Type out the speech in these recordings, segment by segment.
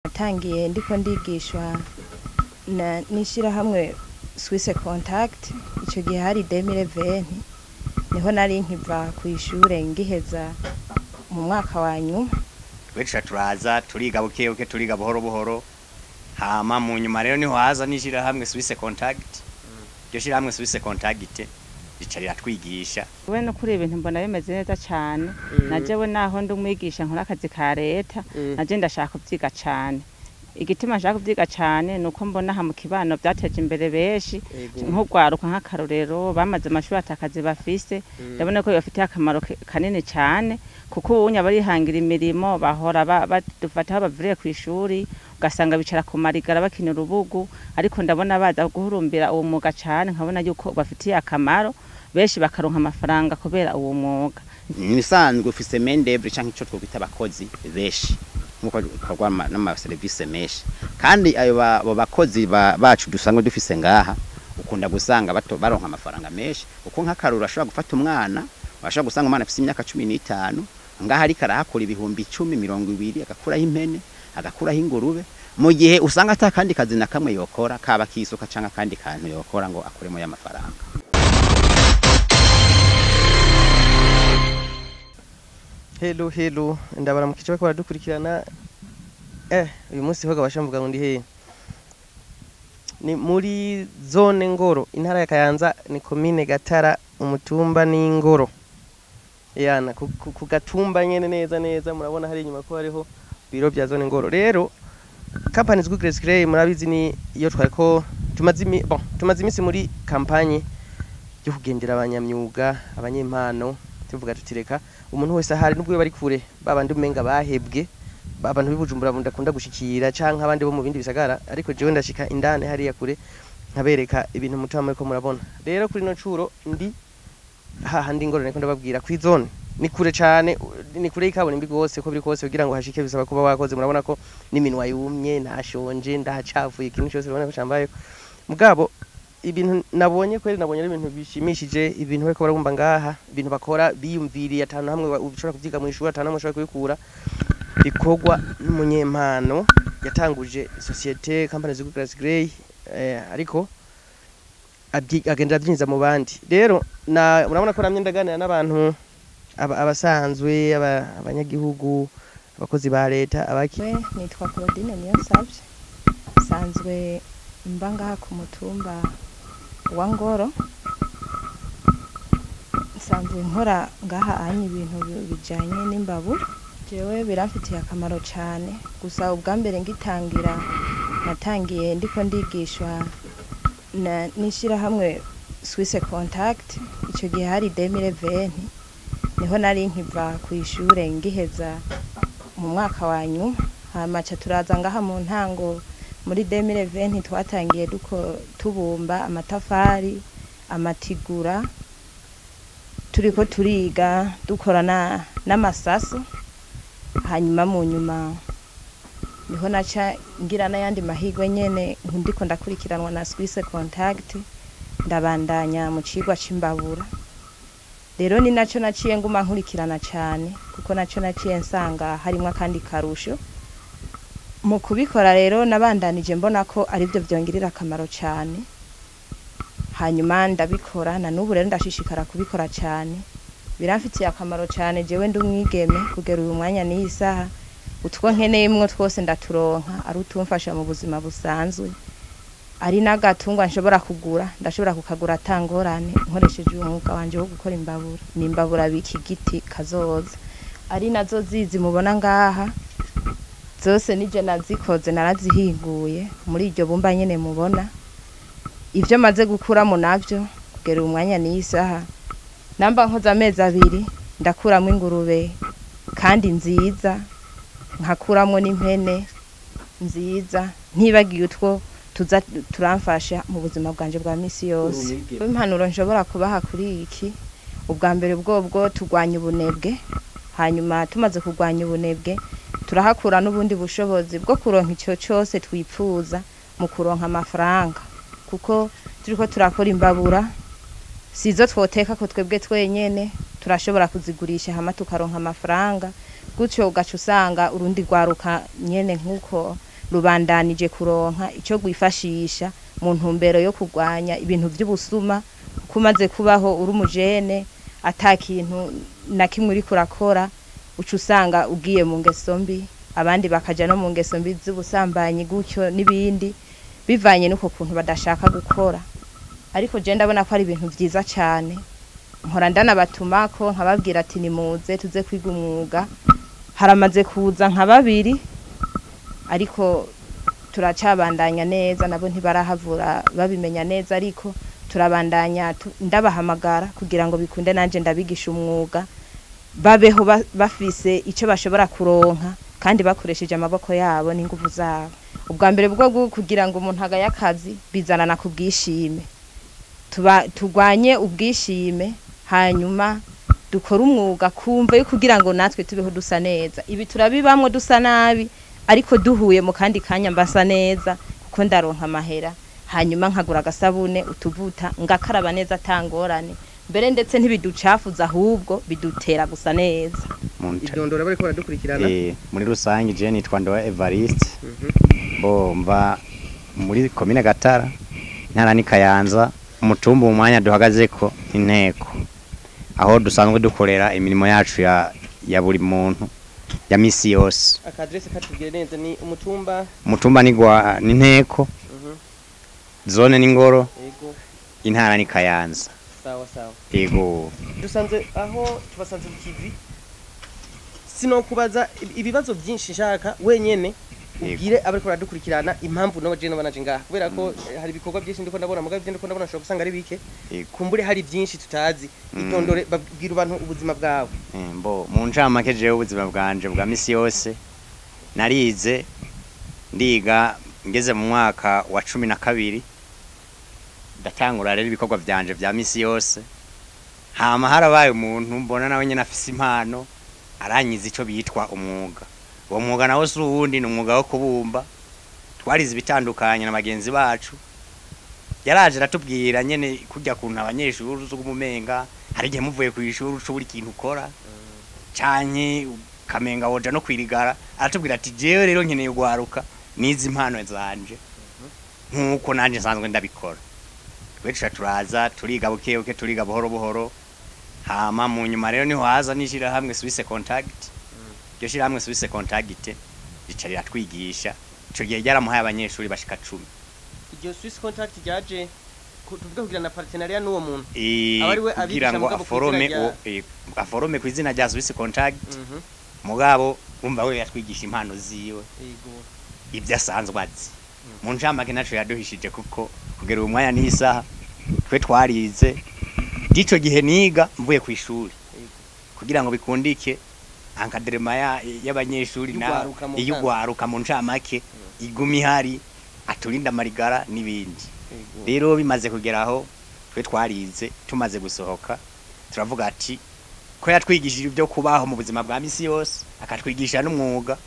Natangiye ndiko ndigishwa nishira hamwe Swiss Contact ico gihe hari 2020 niho nari nkiva ku ishure ngiheza mu mwaka wa nyuma wecha turaza turiga bukebuke turiga buhoro buhoro hama mu nyuma rero niho haza nishira hamwe Swiss Contact ryo shira hamwe Swiss Contact ricarira twigisha we no kuri ibintu mbona bimeze neza cyane najewe naho ndumwigisha nkora akazi ka leta naje ndashaka kubyiga cyane igitima nshaka kubyiga cyane nuko mbona ha mu kibano byateje imbere beshi nk'ugwaruka nk'akarorero bamaze amashuri atakazi bafise ndabona ko bafite akamaro kanini cyane kuko ubunya bari hangira imirimo bahora badufata abavire ku ishuri ugasanga bicara ku marigara bakina urubugu ariko ndabona baza guhurumbira uwo mwuga cyane nkabona yuko bafitiye akamaro beshi bakaronka amafaranga kubera uwo mwuga nisanzwe ufise mendevre canke ico twita abakozi beshi nkuko twagwa n'ama service meshi kandi ayo bakozi bacu dusanga dufise ngaha ukunda gusanga baronka amafaranga meshi uko nk'akarura ashobora gufata umwana bashobora gusanga umwana afise imyaka 15 ngaha ari karahakora ibihumbi 10-20 agakuraho impene agakuraho ingurube mu gihe usanga atakandi kazi na kamwe yokora kaba kisuka canka kandi kantu yokora ngo akuremo y'amafaranga. Hello ndabara mu kice bakora dukurikirana uyu munsi hoga bashamvuga ngo ndi he ni muri zone Ngoro intara ya Kayanza ni commune Gatara umutumba ni Ngoro yana ku gatumba nyene neza murabona hari inyuma ko hariho biro bya zone Ngoro rero companies Google Scray murabizi ni iyo twariko tumaze imisi muri campagne yo kugendera abanyamyuga abanyempano tuvuga tutireka umuntu wese ahari nubwo bari kure babandi umenga bahebwe babantu bibujumbura ndakunda gushikira canka abandi bo mu bindi bisagara ariko jewe ndashika indane hari ya kure nkabereka ibintu mutama ko murabona rero kuri no curo ndi hahandi Ngoro niko ndababwira kwi zone ni kure cyane ni kure ikabona imbi gose ko biri kose kugira ngo hashike bisaba kuba wakoze murabona ko n'iminwa yumye nashonje ndahacavuye ikintu cyose ubona ko cyambaye mugabo ibintu nabonye kweri nabonye ari ibintu bishimishije ibintu bariko baragumba ngaha ibintu bakora biyumviriye atanu hamwe ubishobora kuvyiga mu ishuri atanu mushobora kubikura bikogwa n'umunyempano yatanguje societe companies Google Scray ariko agenda byinza mu bandi rero murabona ko namye ndaganira n'abantu abasanzwe abanyagihugu abakozi ba leta abaki nitwa Claudine niyo savye sanzwe mbanga ku mutumba wa Ngoro sanzwe nkora ngaha anye ibintu bijanye n'imbabura jewe birafitiye akamaro cyane gusa ubwambere ngitangira natangiye ndiko ndigishwa nishira hamwe Swiss Contact ico gihe hari 2020 niho nari nkiva ku ishure ngiheza mu mwaka wa nyuma hamaca turaza ngaha mu ntango muri 2020 twatangiye tubumba amatafari amatigura turiko turiga dukorana n'amasaso hanyuma mu nyuma niho naca ngira n'ayandi mahigwe nyene ndiko ndakurikiranwa na Swiss Contact ndabandanya mu cigwa c'imbabura rero ni naco naciye nguma nkurikirana cyane kuko naco naciye nsanga harimo akandi karusho mu kubikora rero nabandanije mbona ko ari byo byongerera akamaro cyane hanyuma ndabikora na n'ubu rero ndashishikara kubikora cyane biramfitiye akamaro cyane jewe ndumwigeme kugera uyu mwanya n'isaha utwo nkeneyemwo twose ndaturonka ari utumfasha mu buzima busanzwe ari nagatungwa nshobora kugura ndashobora kukagura tangorane nkoresheje umwuga wanje wo gukora imbabura nimbabura biki giti kazoza ari nazo zizi mubona ngaha zose nije nazikoze narazihinguye muri iryo bumba nyene mubona ivyo maze gukura mu navyo kugera umwanya n'isaha namba nkoza amezi 2 ndakuramo ingurube kandi nziza nkakuramo n'impene nziza ntibagiye utwo turamfasha mu buzima bwanje bwa misi yose impanuro nshobora kubaha kuri iki ubwa mbere bwo tugwanya ubunebwe hanyuma tumaze kugwanya ubunebwe turahakura n'ubundi bushobozi bwo kuronka icyo cyose twipfuza mu kuronka amafaranga kuko turiko turakora imbabura sizo twoteka ko twebwe twenyene turashobora kuzigurisha hama tukaronka amafaranga gutyo ugaca usanga urundi rwaruka nyene nkuko rubandanije kuronka ico gwifashisha mu ntumbero yo kurwanya ibintu vy'ubusuma kumaze kubaho uri umujene atakintu na kimwe uri kurakora uca usanga ugiye mu ngeso mbi abandi bakaja no mu ngeso mbi z'ubusambanyi gutyo n'ibindi bivanye nuko kuntu badashaka gukora ariko je ndabona ko ari ibintu vyiza cyane nkora ndanabatumako nkababwira ati nimuze tuze kwiga umwuga haramaze kuza nka babiri ariko turacabandanya neza nabo ntibarahavura babimenya neza ariko turabandanya ndabahamagara kugira ngo bikunde nanje ndabigisha umwuga babeho bafise ico bashobora kuronka kandi bakoresheje amaboko yabo n'ingufu zabo ubwa mbere bwo kugira ngo umuntu agaye akazi bizanana ku bwishime tugwanye ubwishime hanyuma dukora umwuga kumva yo kugira ngo natwe tubeho dusa neza ibi turabibamwe dusa nabi ariko duhuye mu kandi kanya mbasa neza kuko ndaronka amahera hanyuma nkagura agasabune utuvuta ngakaraba neza tangorane mbere ndetse ntibiducafuza ahubwo bidutera gusa neza idondora bariko baradukurikirana muri rusange je nitwa Ndowa Evariste mva muri komine Gatara ntara ni Kayanza umutumba umwanya duhagazeko inteko aho dusanzwe dukorera imirimo yacu ya buri muntu ya misi yose akadresse katubwire neza ni umutumba ni nteko zone n'ingoro intara ni Kayanza sawa yego dusanze aho tubasanze mu kivi sino kubaza ibibazo byinshi nshaka wenyene ubwire abari ko radukurikirana impamvu no je nabanaje ngaha kubera ko hari ibikorwa byinshi ndiko ndabona mugabe ndiko ndabona shobora gusanga ari bike kumbure hari byinshi tutazi itondore babwira abantu ubuzima bwawe mu ncamake jewe ubuzima bwanje bwa misi yose narize ndiga ngeze mu mwaka wa 12 ndatangura rero ibikorwa byanje vya misi yose hama harabaye umuntu mbona nawe nyene afise impano aranyiza ico bitwa umwuga uwo mwuga nawo si uwundi ni umwuga wo kubumba twarize bitandukanye na bagenzi bacu yaraje aratubwira nyene kujya kuntu abanyeshuri z'umumenga hari igihe muvuye ku ishuri ucubura ikintu ukora canke kamenga woja no kwirigara aratubwira ati jewe rero nkeneye gwaruka nizi impano zanje nkuko nanje nsanzwe ndabikora tweca turaza turiga bukebuke turiga buhoro buhoro hama mu nyuma rero niho haza nishira hamwe Swiss Contact ryo shira hamwe Swiss Contact ricarira twigisha ico gihe ryaramuhaye abanyeshuri bashika 10 iryo Swiss Contact ryaje tuvuga kugira na partenariat n'uwo muntu abari we abigisha ngo aforome kwizina rya Swiss Contact mugabo umva we yatwigisha impano ziwe ibyo asanzwe azi mu njamake naco yaduhishije kuko kugera umwanya n'isaha twe twarize dico gihe niga mvuye ku ishuri kugira ngo bikundike ankadrema y'abanyeshuri na iyugwaruka mu njamake igumi hari aturinda marigara n'ibindi rero bimaze kugeraho twe twarize tumaze gusohoka turavuga ati ko yatwigishije ibyo kubaho mu buzima bwa misi yose akatwigisha n'umwuga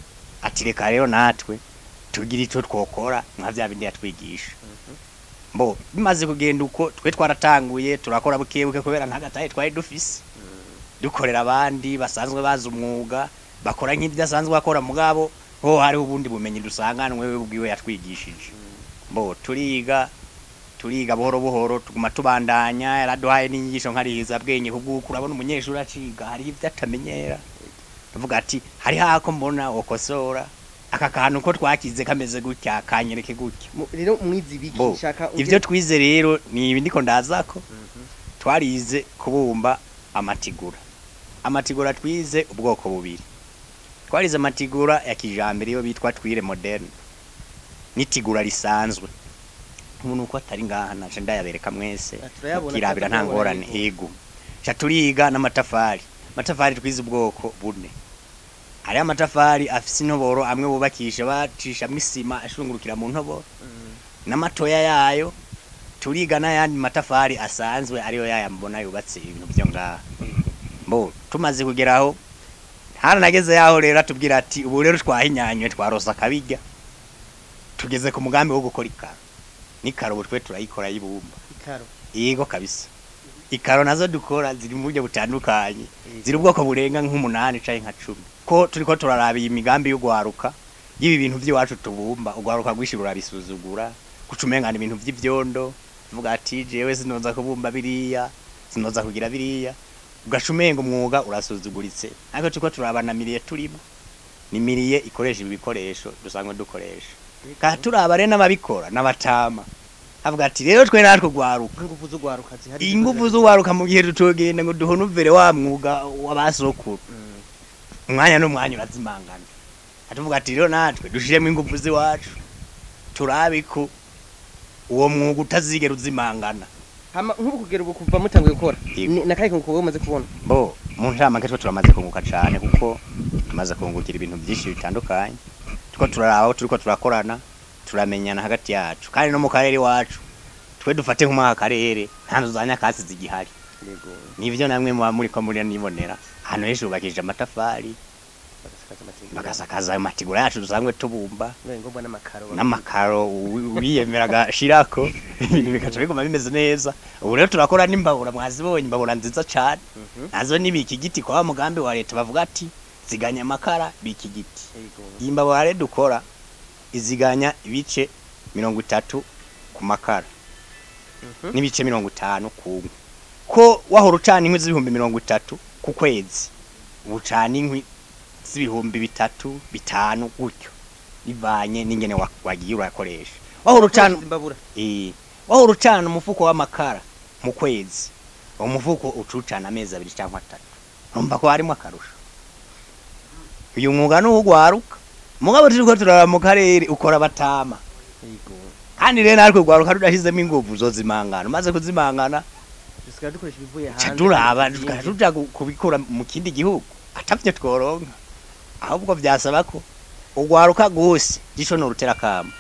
ati reka rero natwe tugira ico twokora nka vya bindi yatwigisha bimaze kugenda uko twe twaratanguye turakora bukebuke kubera ntagataye twari dufise dukorera abandi basanzwe bazi umwuga bakora nk'ibyo asanzwe akora mugabo ho hari ubundi bumenyi dusanganwe we ubwiwe yatwigishije turiga buhoro buhoro tuguma tubandanya yaraduhaye n'inyigisho nkarihiza bwenge kubwo urabona umunyeshuri aciga hari ibyo atamenyera tuvuga ati hari hako mbona okosora aka kantu ko twakize kameze gutya kanyereke gutya rero mwizi bigishaka ivyo twize rero ni ibindi ko ndazako twarize kubumba amatigura twize ubwoko bubiri twarize amatigura ya kijambere yo bitwa twire moderne nitigura risanzwe umuntu uko atari ngaha naje ndayabereka mwese kirabira ntangorane ego cha turiga n'amatafari twize ubwoko bune hari amatafari afise intoboro amwe bubakisha bacisha misima ashungurukira mu ntoboro n'amatoya yayo turiga n'ayandi matafari asanzwe ariyo yayambona yubatse ibintu byo ngaha tumaze kugeraho haranageze yaho rero atubwira ati ubu rero twahinyanywe twarosa kabijya tugeze ku mugambi wo gukora ikaro n'ikaro butwe turayikora y'ibumba yego kabisa ikaro nazo dukora ziri mu buryo butandukanye ziri ubwoko burenga nk'8 canke nka 10 ko turiko turaraba imigambi yo gwaruka yibi bintu by'iwacu tubumba ugwaruka gwishirura bisuzugura kucumengana ibintu by'ivyondo vuga ati jewe sinoza kubumba biriya sinoza kugira biriya ugacumenga umwuga urasuzuguritse ariko tuko turabanamiriye turimo nimiriye ikoresha ibikoresho dusangwe dukoresha ka turabare n'ababikora n'abatama avuga ati rero twe natwe gwaruka ingufu z'ugwaruka mu gihe tutogenda ngo duhonuvere wa mwuga wabasokuru umwanya n'umwanya urazimangana atuvuga ati rero natwe dushiremo ingufu ziwacu turabiko uwo mwuga utazigera uzimangana hama nk'ubu kugera ubu kuva mutanguye gukora nakaye kunguka umaze kubona bo mu njama ketwe turamaze kunguka cyane kuko tumaze kungukira ibintu byinshi bitandukanye tuko turaraho turiko turakorana turamenyana hagati yacu kandi no mu karere wacu twe dufate nk'umwaka karere ntanzo zanya kasi zigihari yego nivyo namwe muri ko muri nibonera hano hejuru bakije amatafari bagasakaza amatigura yacu dusangwe tubumba ngomba n'amakaro wiyemeraga shirako ibintu bikaca bigoma bimeze neza ubu rero turakora n'imbabura mwazibonye imbabura nziza cyane nazo nibiki giti kwa mugambi wa leta bavuga ati ziganya amakara biki giti imbabura rero dukora iziganya ibice 30 ku makara n'ibice 50 ku ko wahora ucana inkwi z'ibihumbi 30 ku kwezi ucana inkwi z'ibihumbi 3 5 gutyo bivanye n'ingene wagiye urakoresha wahora ucana imbabura wahora ucana umufuko w'amakara mu kwezi umufuko ucucana amezi 2 cyangwa 3 numva ko harimo akarusho uyu mwuga n'ugwaruka mugabo turiko turara mu karere ukora batama kandi rero natwe gwaruka rudashizemo ingufu zozimangana maze kuzimangana dusigara dukoresha bivuye hanze turaba tuja kubikura mu kindi gihugu atavye tworonka ahubwo byasaba ko ugwaruka gose gisho no rutera kama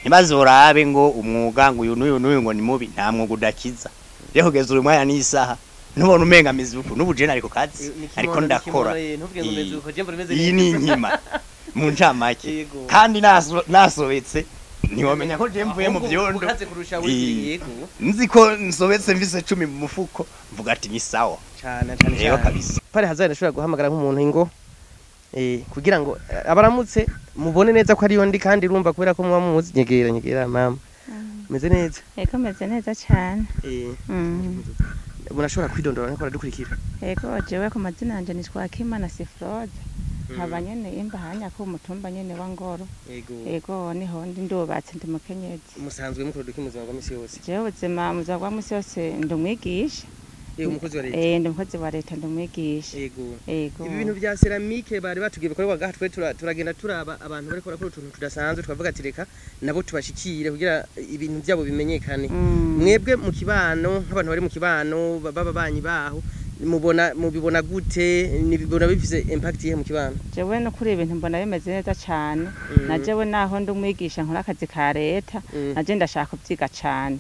ntibazorabe ngo umwuga ngo uyu n'uyu ngo ni mubi nta mwuga udakiza rero kugeza uri mwanya n'isaha nubona umenga mizuko n'ubujene ariko kazi ariko ndakora iyi ni inkima mu njamake kandi nasobetse niwamenya ko je mvuye mu byondo nzi ko nsobetse mvise 10 mu mufuko mvuga ati ni sawa cyane rero kabisa pare hazana ashobora guhamagara nk'umuntu ingo kugira ngo abaramutse mubone neza ko ari yo ndi kandi urumva kubera ko muba muzi nyegera mama meze neza eko meze neza cyane bunashobora kwidondora nko dukurikira eko jewe ku mazina yanje nitwa Kimana Sifrode nkaba nyene imbahanya ko umutumba nyene wa Ngoro ego niho ndi ndubatse ndi mukenyezi musanzwe mukuru dukimuzwa kwa misi yose jewe ubuzima muzwa kwa misi yose ndumwigisha umukozi wa leta ndi umukozi wa leta ndumwigisha ego ibi bintu bya ceramique bari batugiye bikorwa gaha twe turagenda turaba abantu bari korakora utuntu tudasanzwe twavuga ati reka nabo tubashikire kugira ibintu byabo bimenyekane mwebwe mu kibano nk'abantu bari mu kibano babanyi baho mubibona gute nibibona bifise impact ye mu kibano jewe no kuri ibintu mbona bimeze neza cyane na jewe naho ndumwigisha nkora akazi ka leta naje ndashaka kubyiga cyane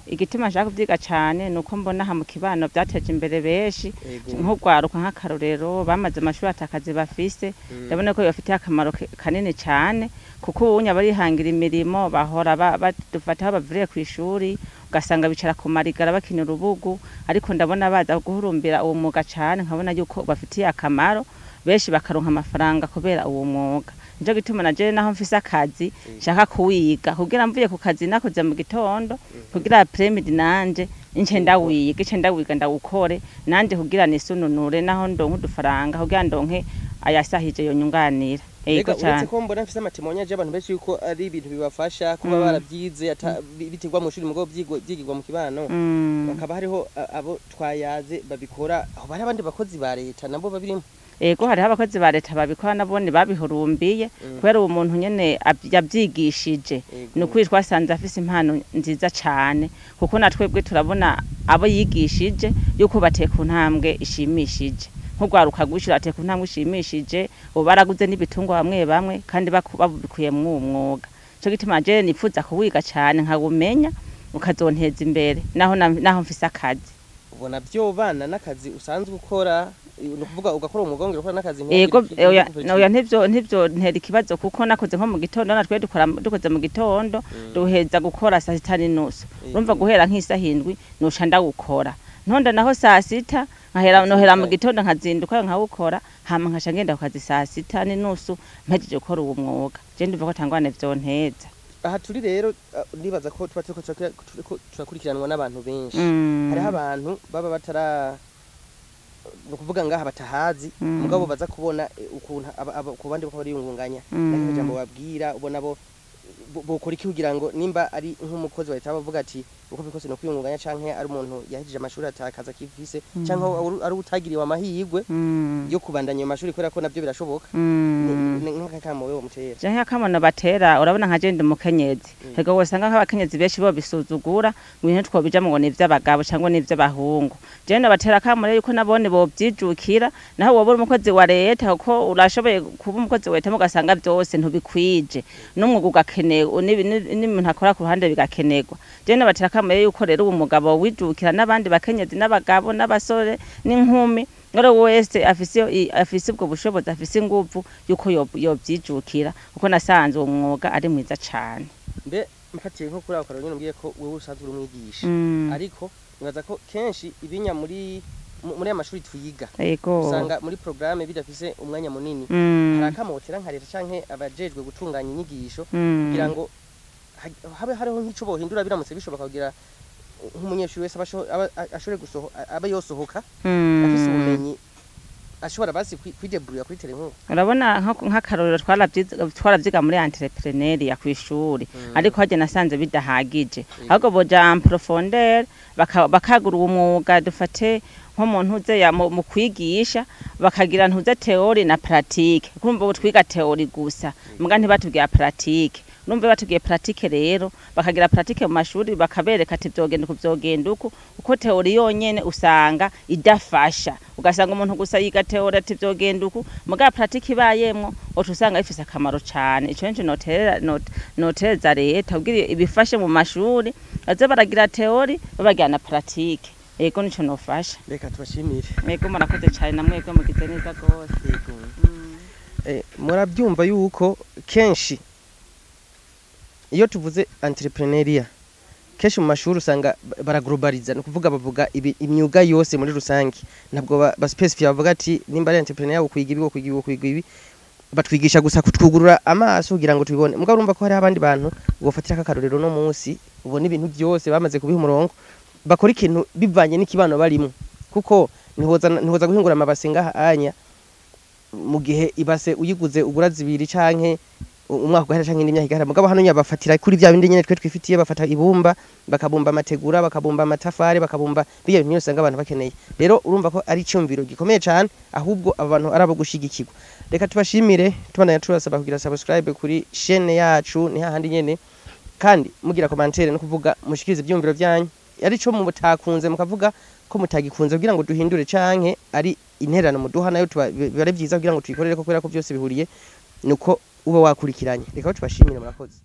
igituma nshaka kubyiga cyane nuko mbona ha mu kibano byateje imbere beshi nk'ugwaruka nk'akarorero bamaze amashuri atakazi bafise ndabona ko bafite akamaro kanini cyane kuko ubunya barihangira imirimo bahora badufata bavuye ku ishuri ugasanga bicara ku marigara bakina urubugu ariko ndabona baza guhurumbira uwo mwuga cyane nkabona yuko bafitiye akamaro beshi bakaronka amafaranga kubera uwo mwuga nje gituma naje naho mfise akazi shaka kuwiga kugira mvuye ku kazi nakoze mu gitondo kugira premid nanje ince ndawiga ndawukore nanje kugira nisununure naho ndonke udufaranga kugira ndonke ayasahije yo nyunganira ego cyane ko mbona mfise amatimonya je abantu benshi yuko ari ibintu bibafasha kuba barabyize bitigwa mu shuri mugo byigirwa mu kibano bakaba hariho abo twayaze babikora aho bari abandi bakozi ba leta nabo babirimo ego hariho abakozi ba leta babikora nabone babihurumbiye kubera uwo muntu nyene yabyigishije nuko twasanze afise impano nziza cyane kuko natwebwe turabona abo yigishije yuko bateka ntambwe ishimishije nk'ugwaruka gushira ateka ntambwe ishimishije ubaraguze n'ibitungwa bamwe kandi babikuye mu mwuga cyo gituma je nipfuza kuwiga cyane nkagumenya ukazonteza imbere naho mfise akazi ubona byo bana nakazi usanzwe ukora nukuvuga ugakora umugongero ukora nakazi yego oya ntibyo ntera ikibazo kuko nakoze nko mu gitondo natwe dukoze mu gitondo duheza gukora saa 6:30 urumva guhera nk'isahindwi nusha ndagukora ntonda naho saa sita nohera mu gitondo nkazinduka nkawukora hama nkasha ngenda ku kazi saa sita n'inusu mpejeje gukora uwo mwuga je ndumva ko tangwane vyonteza. Aha turi rero nibaza ko tuba turiko turakurikiranwa n'abantu benshi. Hariho abantu baba batara nukuvuga ngaha batahazi mugabo baza kubona ukuntu ku bandi bako bariyungunganya n'ako jambo babwira ubona bo bokora iki kugira ngo nimba ari nk'umukozi bahita bavuga ati uko bikose no kwiyungunganya canke ari umuntu yahijije amashuri atakaza kivise canke ari utagiriwe amahirwe yo kubandanya mu mashuri kubera ko navyo birashoboka nk'akamo wewe mutera canke akamono batera urabona nka je ndi mukenyezi hego wosanga nk'abakenyezi benshi bo bisuzugura ngo ibintu twobija ngo ni ivy'abagabo canke ni ivy'abahungu je no batera akamore yuko nabone bo byijukira naho wowe uri umukozi wa leta uko urashoboye kuba umukozi wa leta mugasanga byose ntubikwije n'umwuga ugakenewe n'ibintu akora ku ruhande bigakenerwa je no batera akamore yuko rero umugabo wijukira n'abandi bakenyezi n'abagabo n'abasore n'inkumi ngoro wese afise ubwo bushobozi afise inguvu yuko yobyijukira uko nasanze uwo mwuga ari mwiza cyane. Mbe mfatiye nko kuri akora nyine mbwiye ko wewe usanzwe uri umwigisha ariko nibaza ko kenshi ibinya muri amashuri twiga usanga muri programme bidafise umwanya munini harakamotera nka leta canke abajejwe gutunganya inyigisho kugira ngo habe hariho nk'ico bohindura biramutse bishoboka kugira nk'umunyeshuri wese ashobore aba yosohoka afise ubumenyi ashobora basi kwideburuya kuri televiziyo. Urabona nk'akarorero twaravyiga muri entrepreneuria ya kwishuri ariko haje nasanze bidahagije ahubwo boja en profondeur bakagura umwuga dufate nk'umuntu uze mu kwigisha bakagira ntuze theory na pratique kumva twiga theory gusa muga ntibatubwiye pratique numve batubwiye pratique rero bakagira pratique mu mashuri bakabereka ati vyogenda uko theory yonyene usanga idafasha ugasanga umuntu gusa yiga theory ati vyogenda muga pratique ibayemwo utusanga ifise akamaro cyane ico nje notereza leta ubwire ibifashe mu mashuri aze baragira theory babagira na pratique ego nico nofasha. Reka tubashimire. Ego murakoze cyane namwego mugize neza gose. Murabyumva yuko kenshi iyo tuvuze entrepreneuria kenshi mu mashuri usanga baraglobaliza no kuvuga bavuga imyuga yose muri rusangi ntabwo specify bavuga ati nimba ari entrepreneur ukwiga ibi batwigisha gusa kutwugurura amaso kugira ngo tubibone mugabo urumva ko hari abandi bantu bofatira akakarorero no munsi ubona ibintu byose bamaze kubiha umurongo bakora ikintu bivanye n'ikibano barimo kuko nihoza guhingura amabase ngaha anya mu gihe ibase uyiguze ugura zibiri canke umwaka ugahera canke n'imyaka igahera mugabo hano nyabafatira kuri bya bindi nyene twe twifitiye bafata ibumba bakabumba amategura bakabumba amatafari bakabumba biye bintu usanga abantu bakeneye rero urumva ko ari cyumviro gikomeye cyane ahubwo abantu arabo gushigikirwa. Reka tubashimire tubandanya turasaba kugira subscribe kuri chaîne yacu ni hahandi nyene kandi mugira commentaire no kuvuga mushikirize ibyumviro byanyu ari cyo mu butakunze mukavuga ko mutagikunze kugira ngo duhindure canke ari interano muduha nayo bari byiza kugira ngo tuyikorere ko kubera ko byose bihuriye nuko uba wakurikiranye. Reka tubashimire murakoze.